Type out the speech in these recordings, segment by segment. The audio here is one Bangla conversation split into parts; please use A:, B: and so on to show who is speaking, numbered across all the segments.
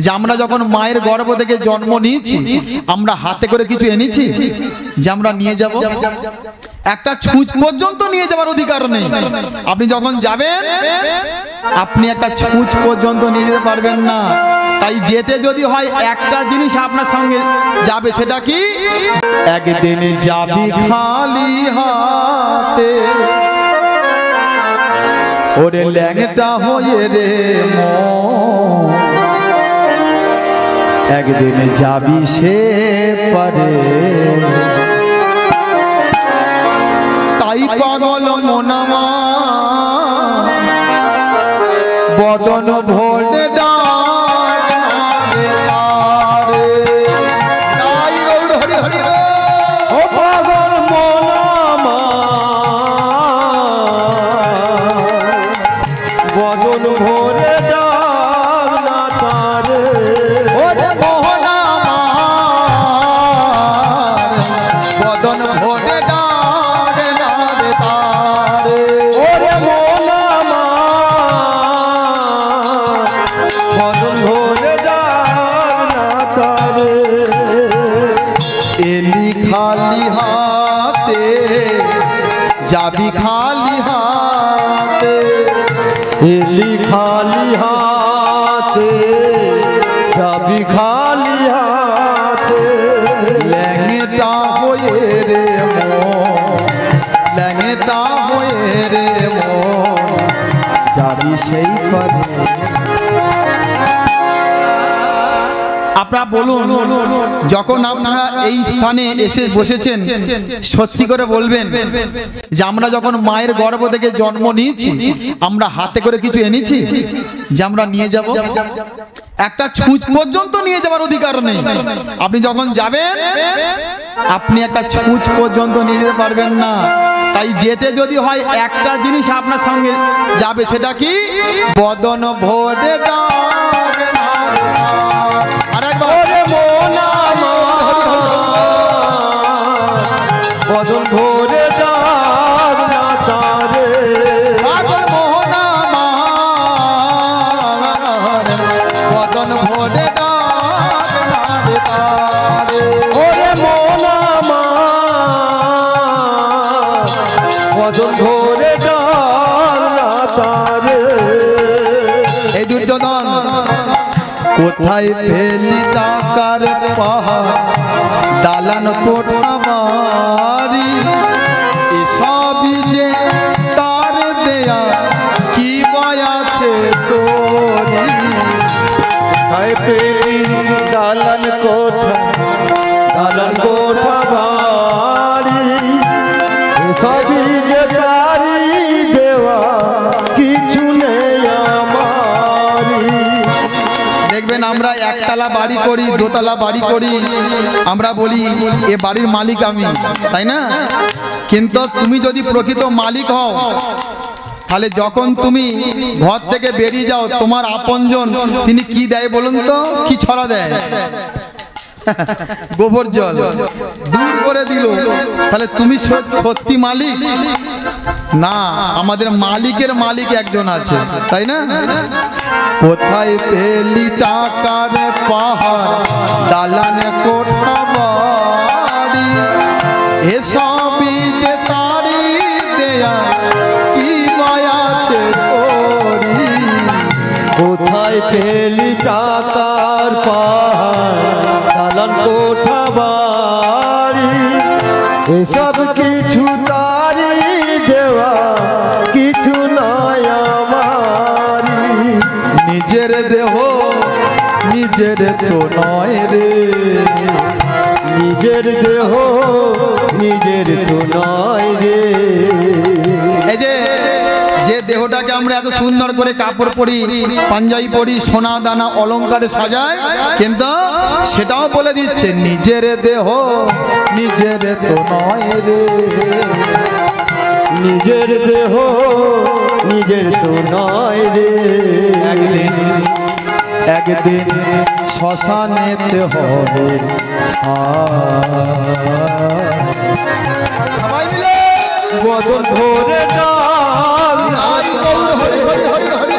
A: যে আমরা যখন মায়ের গর্ভ থেকে জন্ম নিয়েছি আমরা হাতে করে কিছু এনেছি যে আমরা নিয়ে যাব? একটা ছুঁচ পর্যন্ত নিয়ে যাবার অধিকার নেই। আপনি যখন যাবেন আপনি একটা ছুঁচ পর্যন্ত নিয়ে যেতে পারবেন না। তাই যেতে যদি হয় একটা জিনিস আপনার সঙ্গে যাবে, সেটা কি? একদিন যাবি খালি হাতে ওরে ল্যাংটা হয়ে রে মন, একদিন যাবি সে পারে। তাই পাগল মনামা বদন ভোলে যাবি খালি হাতে,
B: এলি খালি হাতে যাবি খালি হাতে,
A: ল্যাংটা হয়ে রে মন, ল্যাংটা হয়ে রে মন, যাবি সেই পথে। আপনারা বলুন, যখন আপনারা এই স্থানে এসে বসেছেন সত্যি করে বলবেন যে আমরা যখন মায়ের গর্ভ থেকে জন্ম নিয়েছি আমরা হাতে করে কিছু এনেছি যে আমরা নিয়ে যাব? একটা ছুঁচ পর্যন্ত নিয়ে যাবার অধিকার নেই। আপনি যখন যাবেন আপনি একটা ছুঁচ পর্যন্ত নিয়ে যেতে পারবেন না। তাই যেতে যদি হয় একটা জিনিস আপনার সঙ্গে যাবে, সেটা কি? বদন ভোরে
B: বদন ভোরে ডাক না তারে,
A: পাগল মোহনা বদন ভোরে ডাক না তারে,
B: ওরে মোনা বদন ভোরে ডাক না তারে।
A: এই দুর্যোধন কোথায় ফেলি টাকার পাহাড় দালান কোঠা বাড়ি, এসবই যে তার দেয়া কি আছে তোরি,
B: কোথায় পেলি দালান কোঠা বাড়ি, এসবই যে তারি দেওয়া কিছু নেই আমারি।
A: দেখবেন আমরা একতলা বাড়ি করি, দোতলা বাড়ি করি, আমরা বলি এ বাড়ির মালিক আমি, তাই না? কিন্তু তুমি যদি প্রকৃত মালিক হও তাহলে যখন তুমি ঘর থেকে বেরিয়ে যাও তোমার আপনজন তিনি কি দেয় বলুন তো? কি ছড়া দেয়? গোবর জল দূর করে দিল। তাহলে তুমি সত্যি মালিক না? আমাদের মালিকের মালিক একজন আছে, তাই না? কোথায় পেলি টাকার পাহাড় দালান কোঠা বাড়ি, এসবই যে তারি দেয়া কি আছে তোরি,
B: কোথায় পেলি টাকার পাহাড় দালান কোঠা বাড়ি, এসব কিছু তারি দেওয়া কিছু নয় আমারি।
A: নিজের দেহ নিজের তো নয় রে,
B: নিজের দেহ নিজের তো নয় রে।
A: এই যে দেহটাকে আমরা এত সুন্দর করে কাপড় পরি, পাঞ্জাবি পরি, সোনা দানা অলংকারে সাজাই, কিন্তু সেটাও বলে দিচ্ছে নিজের দেহ নিজের তো নয় রে,
B: নিজের দেহ নিজের তো নয় রে।
A: একদিন শ্মশানেতে হবে সবাই মিলে
B: বদন ভোরে ডাক
A: হরি হরি হরি হরি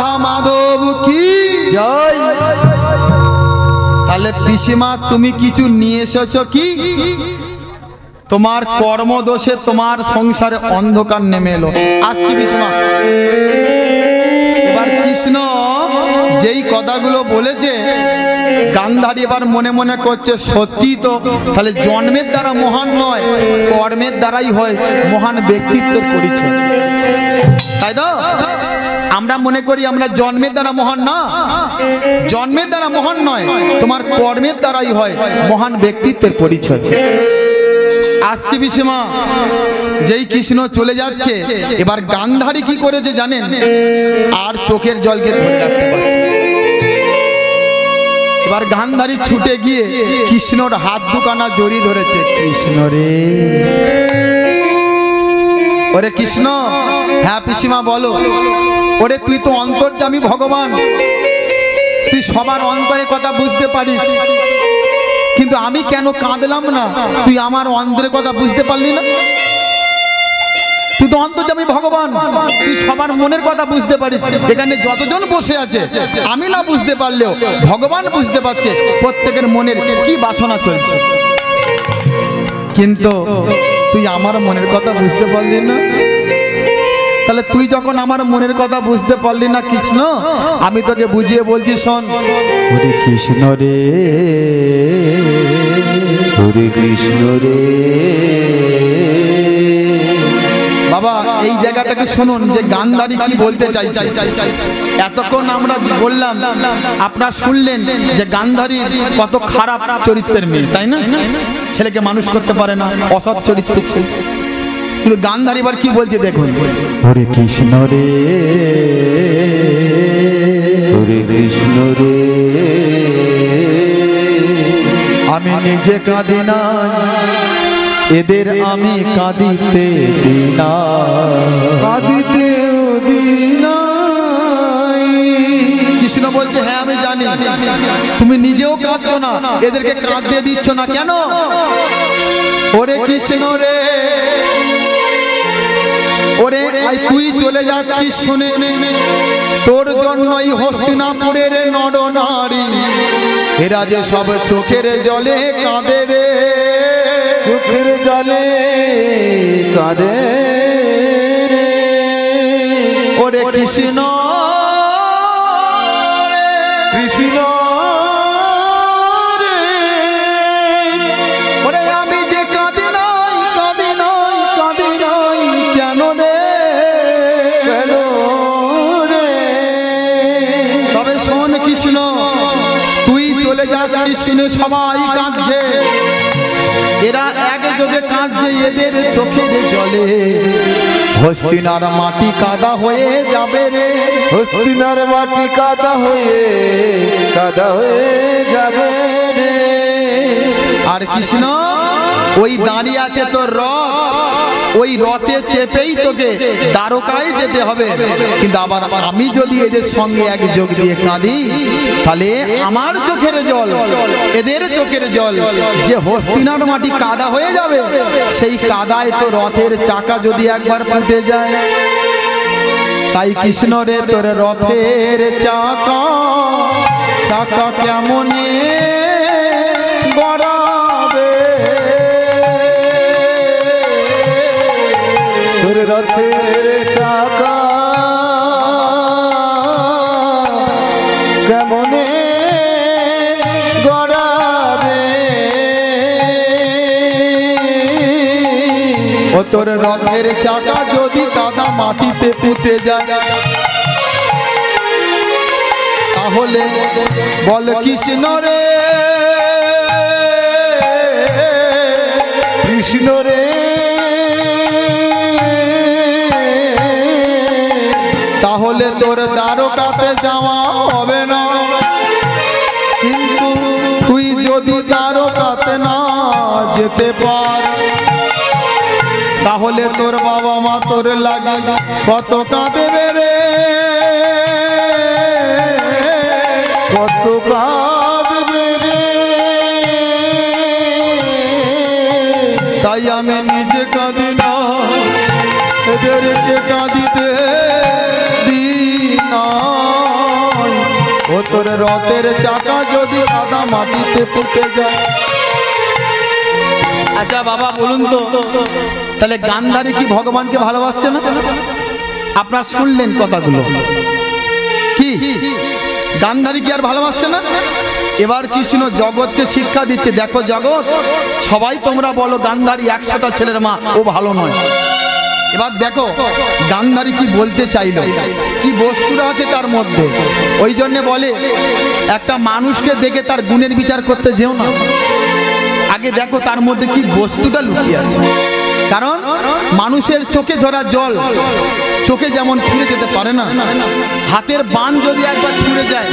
A: রাধা মাধব কি
B: জয়।
A: তাহলে পিসিমা তুমি কিছু নিয়ে এসেছো কি? তোমার কর্মদোষে তোমার সংসারে অন্ধকার নেমে এলো। আসছি পিসিমা। এবার কৃষ্ণ যেই কথাগুলো বলেছে গান্ধারী এবার মনে মনে করছে সত্যি তো, তাহলে জন্মের দ্বারা মহান নয়, কর্মের দ্বারাই হয় মহান ব্যক্তিত্বের পরিচয়, তাই তো? আমরা মনে করি আমরা জন্মের দ্বারা মহান, না, জন্মের দ্বারা মহান নয়, তোমার কর্মের দ্বারাই হয় মহান ব্যক্তিত্বের পরিচয়। আসছি পিসিমা। যেই কৃষ্ণ চলে যাচ্ছে এবার গান্ধারী কি করেছে জানেন? আর চোখের জলকে ধরে রাখতে পারছে। এবার গান্ধারী ছুটে গিয়ে কৃষ্ণর হাত দুখানা জড়িয়ে ধরেছে। কৃষ্ণ রে, ওরে কৃষ্ণ। হ্যাঁ পিসিমা বলো। ওরে তুই তো অন্তর্যামী ভগবান, তুই সবার অন্তরের কথা বুঝতে পারিস, কিন্তু আমি কেন কাঁদলাম না? তুই আমার অন্তরের কথা বুঝতে পারলি না? তুই তো অন্তর্যামী ভগবান, তুই সবার মনের কথা বুঝতে পারিস। এখানে যতজন বসে আছে আমি না বুঝতে পারলেও ভগবান বুঝতে পারছে প্রত্যেকের মনের কি বাসনা চলছে, কিন্তু তুই আমার মনের কথা বুঝতে পারলি না। তাহলে তুই যখন আমার মনের কথা বুঝতে পারলি না কৃষ্ণ, আমি তোকে বুঝিয়ে বলছি শোন। হরে কৃষ্ণ রে,
B: হরে কৃষ্ণ রে।
A: বাবা এই জায়গাটাকে শুনুন যে গান্ধারী কি বলতে চাইছে। এতক্ষণ আমরা বললাম, আপনারা শুনলেন যে গান্ধারী কত খারাপ চরিত্রের মেয়ে, তাই না? ছেলেকে মানুষ করতে পারে না, অসৎ চরিত্রের ছেলে। কিন্তু গান্ধারী এবার কি বলছে দেখুন। হরে কৃষ্ণ রে,
B: হরে কৃষ্ণ রে।
A: আমি নিজে কাঁদি না, এদের আমি কাঁদিতে দিনা, কাঁদিতে দিনা। কৃষ্ণ বলছে হ্যাঁ আমি জানি, তুমি নিজেও কাঁদছো না, এদেরকে কাঁদতে দিচ্ছ না কেন? ওরে কৃষ্ণ রে, ওরে তুই চলে যাচ্ছিস শুনে, তোর জন্যই হস্তিনাপুরের নর নারী এরা যে সব চোখের জলে কাঁদে রে,
B: চোখের জলে কাঁদে রে।
A: ওরে কৃষ্ণ,
B: কৃষ্ণ রে।
A: ওরে আমি যে কাঁদি নাই, কাঁদি নাই, কাঁদি নাই কেন রে,
B: কেন রে।
A: তবে শোন কৃষ্ণ, তুই চলে যাচ্ছিস শুনে সবাই কাঁদছে, এরা একযোগে কাঁদছে, এদের চোখের জলে হস্তিনার মাটি কাদা হয়ে যাবে রে,
B: হস্তিনার মাটি কাদা হয়ে যাবে রে।
A: আর কৃষ্ণ ওই দাঁড়িয়ে আছে তোর রথ, ওই রথে চেপেই তোকে দ্বারকায় যেতে হবে। কিন্তু আবার আমি যদি এদের সঙ্গে এক যোগ দিয়ে কাঁদি, তাহলে আমার চোখের জল, এদের চোখের জল, যে হস্তিনার মাটি কাদা হয়ে যাবে, সেই কাদায় তো রথের চাকা যদি একবার ফুটে যায়। তাই কৃষ্ণ রে তোর রথের চাকা, চাকা কেমন গড়াবে,
B: তোর রথের চাকা কেমনে গড়াবে।
A: ও তোর রথের চাকা যদি কাদা মাটিতে পুঁতে যায়, তাহলে বল কৃষ্ণ রে,
B: কৃষ্ণ রে।
A: তাহলে তোর দ্বারকাতে যাওয়া হবে না। কিন্তু তুই যদি দ্বারকাতে না যেতে পার, তাহলে তোর বাবা মা তোর লাগে কত কাঁদেবে রে,
B: কত কাঁদবে রে।
A: তাই আমি নিজে কাঁদি না, এদেরকে কাঁদিতে দিই না। ও তোর রথের চাকা যদি কাদা মাটিতে পুঁতে যায়। আচ্ছা বাবা বলুন তো, তাহলে গান্ধারী কি ভগবানকে ভালোবাসছে না? আপনারা শুনলেন কথাগুলো, কি গান্ধারী কি আর ভালোবাসছে না? এবার কৃষ্ণ জগৎকে শিক্ষা দিচ্ছে, দেখো জগৎ, সবাই তোমরা বলো গান্ধারী 100টা ছেলের মা, ও ভালো নয়। এবার দেখো গান্ধারী কি বলতে চাইল, কি বস্তুটা আছে তার মধ্যে। ওই জন্য বলে একটা মানুষকে দেখে তার গুণের বিচার করতে যেও না, আগে দেখো তার মধ্যে কি বস্তুটা লুকিয়ে আছে। কারণ মানুষের চোখে ধরা জল চোখে যেমন ফিরে যেতে পারে না, হাতের বান যদি একবার ছুঁড়ে যায়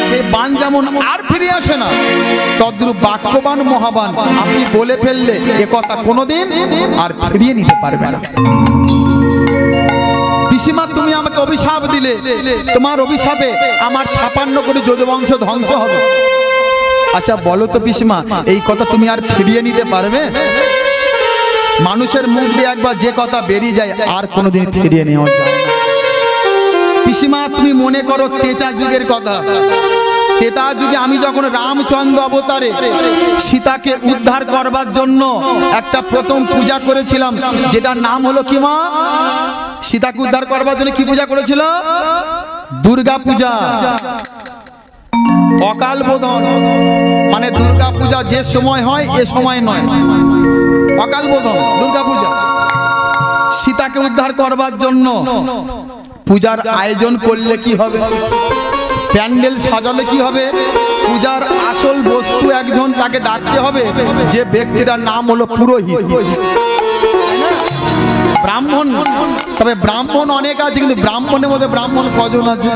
A: সেই বান যেমন আর ফিরে আসে না, তদ্রূপ বাক্যবান মহাবান আপনি বলে ফেললে এ কথা কোনোদিন আর ফিরিয়ে নিতে পারবে না। পিসিমা তুমি আমাকে অভিশাপ দিলে, তোমার অভিশাপে আমার 56 কোটি যদুবংশ ধ্বংস হবে। আচ্ছা বলো তো পিসিমা, এই কথা তুমি আর ফিরিয়ে নিতে পারবে? মানুষের মুখ দিয়ে একবার যে কথা বেরিয়ে যায় আর কোনোদিন ফিরিয়ে নেওয়া যায় না। পিসিমা তুমি মনে করো তেতা যুগের কথা, তেতা যুগে আমি যখন রামচন্দ্র অবতারে সীতাকে উদ্ধার করবার জন্য একটা প্রথম পূজা করেছিলাম, যেটার নাম হলো কি মা? সীতাকে উদ্ধার করবার জন্য কি পূজা করেছিল? দুর্গা পূজা। অকাল বোধন মানে দুর্গা পূজা যে সময় হয় এ সময় নয়, অকাল বোধন দুর্গা পূজা। সীতাকে উদ্ধার করবার জন্য পূজার আয়োজন করলে কি হবে, প্যান্ডেল সাজালে কি হবে, পূজার আসল বস্তু একজন তাকে ডাকতে হবে, যে ব্যক্তিটার নাম হলো পুরোহিত, ব্রাহ্মণ। তবে ব্রাহ্মণ অনেক আছে, কিন্তু ব্রাহ্মণের মধ্যে ব্রাহ্মণ কজন আছে?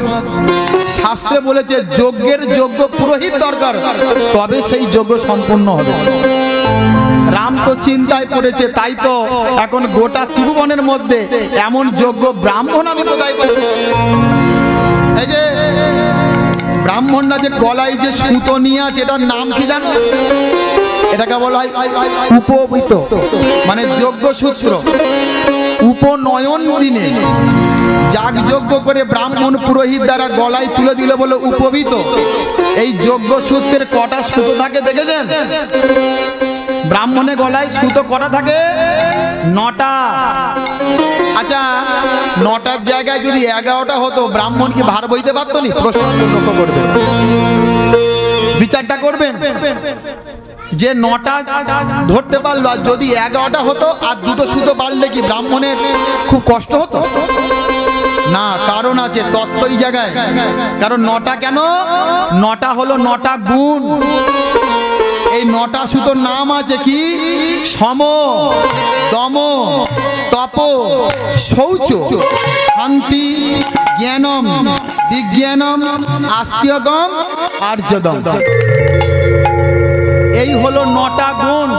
A: শাস্ত্রে বলেছে যজ্ঞের যোগ্য পুরোহিত দরকার, তবে সেই যজ্ঞ সম্পূর্ণ হবে। রাম তো চিন্তায় পড়েছে, তাই তো এখন গোটা ত্রিভুবনের মধ্যে এমন যোগ্য ব্রাহ্মণ আমি কোথায় পাই? এই যে ব্রাহ্মণরা যে গলায় যে সুতো নিয়ে আছে, এটার নাম কি জানো? এটাকে বলা হয় উপবিত, মানে যজ্ঞ সূত্র। উপনয়ন দিনে যাগযজ্ঞ করে ব্রাহ্মণ পুরোহিত দ্বারা গলায় তুলে দিল বলে উপবিত। এই যজ্ঞ সূত্রের কটা সুতো থাকে দেখেছেন? ব্রাহ্মণের গলায় সুতো কটা থাকে? 9টা। আচ্ছা 9টার জায়গায় যদি 11টা হতো, ব্রাহ্মণ কি ভার বইতে পারতো নি? প্রশ্ন লক্ষ্য করবেন, বিচারটা করবেন। যে 9টা ধরতে পারলো, আর যদি 11টা হতো আর 2টো সুতো বাড়লে কি ব্রাহ্মণের খুব কষ্ট হতো? না, কারণ আছে তত্ত্ব এই জায়গায়। কারণ 9টা কেন? 9টা হলো 9টা গুণ। এই 9টা সুতোর নাম আছে কি? সম, দম, তপ, শৌচ, শান্তি, জ্ঞানম, বিজ্ঞানম, আস্তিকম, আর্যদম। এই হলো 9টা গুণ।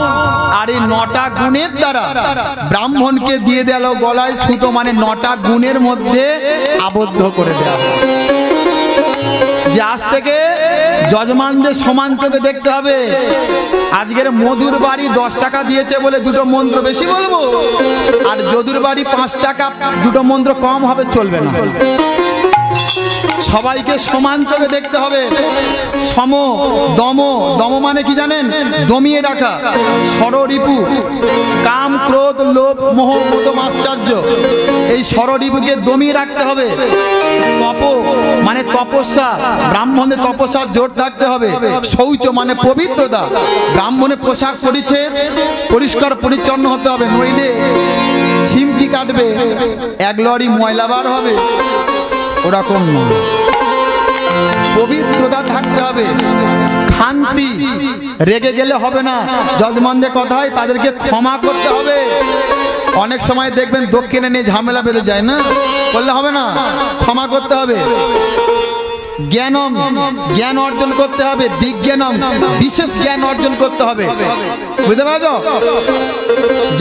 A: আর এই 9টা গুণের দ্বারা ব্রাহ্মণকে দিয়ে দিল গলায় সুতো, মানে 9টা গুণের মধ্যে আবদ্ধ করে দেওয়া। যে আজ থেকে যজমানদের সমান চোখে দেখতে হবে। আজকের মধুর বাড়ি 10 টাকা দিয়েছে বলে 2টো মন্ত্র বেশি বলবো, আর যদুর বাড়ি 5 টাকা 2টো মন্ত্র কম হবে, চলবে না। সবাইকে সমান চোখে দেখতে হবে। সম, দম, দম মানে কি জানেন? দমিয়ে রাখা। ষড়রিপু, কাম, ক্রোধ, লোভ, মোহ, মদ, মাশ্চর্য, এই ষড়রিপুকে দমিয়ে রাখতে হবে। তপ মানে তপস্যা, ব্রাহ্মণের তপস্যার জোর থাকতে হবে। শৌচ মানে পবিত্রতা, ব্রাহ্মণের পোশাক পরিচ্ছদ পরিষ্কার পরিচ্ছন্ন হতে হবে, নইলে ছিমটি কাটবে, 1 লরি ময়লা বার হবে। ওরকম নয়, পবিত্রতা থাকতে হবে। শান্তি, রেগে গেলে হবে না, যজমানদের কথায় তাদেরকে ক্ষমা করতে হবে। অনেক সময় দেখবেন দক্ষিণে নিয়ে ঝামেলা বেঁধে যায় না, বললে হবে না, ক্ষমা করতে হবে। জ্ঞানম, জ্ঞান অর্জন করতে হবে। বিজ্ঞানম, বিশেষ জ্ঞান অর্জন করতে হবে। বুঝতে পারছো?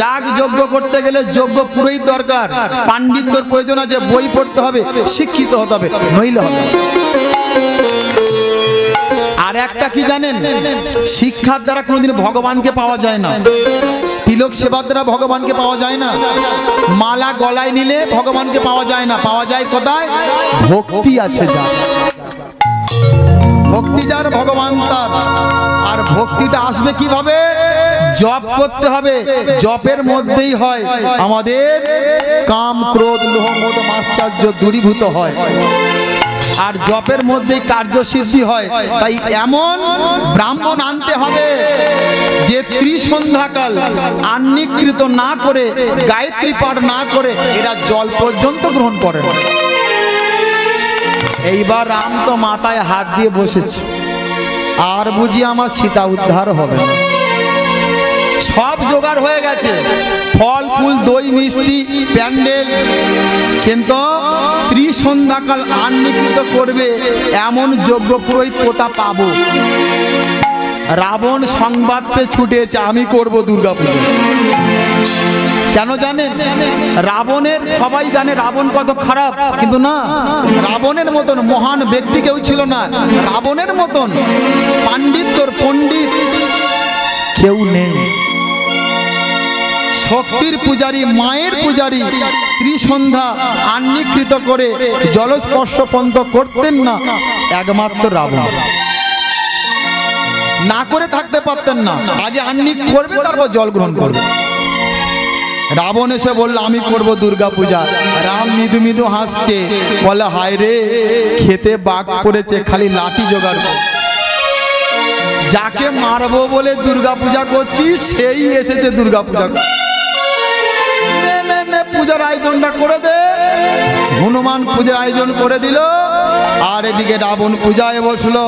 A: যাগ যজ্ঞ করতে গেলে যোগ্য পুরোহিত দরকার, পাণ্ডিত্যর প্রয়োজন আছে, বই পড়তে হবে, শিক্ষিত হতে হবে, নইলে হবে। আর একটা কি জানেন? শিক্ষার দ্বারা কোনোদিন ভগবানকে পাওয়া যায় না, তিলক সেবার দ্বারা ভগবানকে পাওয়া যায় না, মালা গলায় নিলে ভগবানকে পাওয়া যায় না। পাওয়া যায় কোথায়? ভক্তি আছে যা। ভক্তি যার ভগবান তার। আর ভক্তিটা আসবে কিভাবে? জপ করতে হবে। জপের মধ্যেই হয় আমাদের কাম ক্রোধ লোভ মোহ মাশ্চর্য দূরীভূত হয়, আর জপের মধ্যেই কার্যসিদ্ধি হয়। তাই এমন ব্রাহ্মণ আনতে হবে যে ত্রিসন্ধ্যাকাল আহ্নিকৃত না করে, গায়ত্রী পাঠ না করে এরা জল পর্যন্ত গ্রহণ করে না। এইবার রাম তো মাথায় হাত দিয়ে বসেছে, আর বুঝি আমার সীতা উদ্ধার হবে না। সব জোগাড় হয়ে গেছে, ফল ফুল দই মিষ্টি প্যান্ডেল, কিন্তু ত্রিসন্ধ্যাকাল আহ্নিকৃত করবে এমন যোগ্য পুরোহিত কোথা পাবো? রাবণ সংবাদ পেয়ে ছুটেছে, আমি করব দুর্গাপূজা। কেন জানেন? রাবণের সবাই জানে রাবণ কত খারাপ, কিন্তু না, রাবণের মতন মহান ব্যক্তি কেউ ছিল না। রাবণের মতন পণ্ডিত কেউ নেই। শক্তির পূজারী, মায়ের পূজারী ত্রিসন্ধ্যা আহ্নিকৃত করে জলস্পর্শ পর্যন্ত করতেন না একমাত্র রাবণ। না করে থাকতে পারতেন না, আগে আহ্নিক করবে তারপর জল গ্রহণ করবে। রাবণ এসে বলল আমি করব দুর্গা পূজা। রাম মৃদু মৃদু হাসছে, বলে হায় রে, খেতে বাঘ পড়েছে, খালি লাঠি জোগাড় কর। যাকে মারবো বলে দুর্গা পূজা করছিস সেই এসেছে দুর্গা পূজা। পূজার আয়োজনটা করে দে। হনুমান পূজার আয়োজন করে দিল, আর এদিকে রাবণ পূজায় বসলো।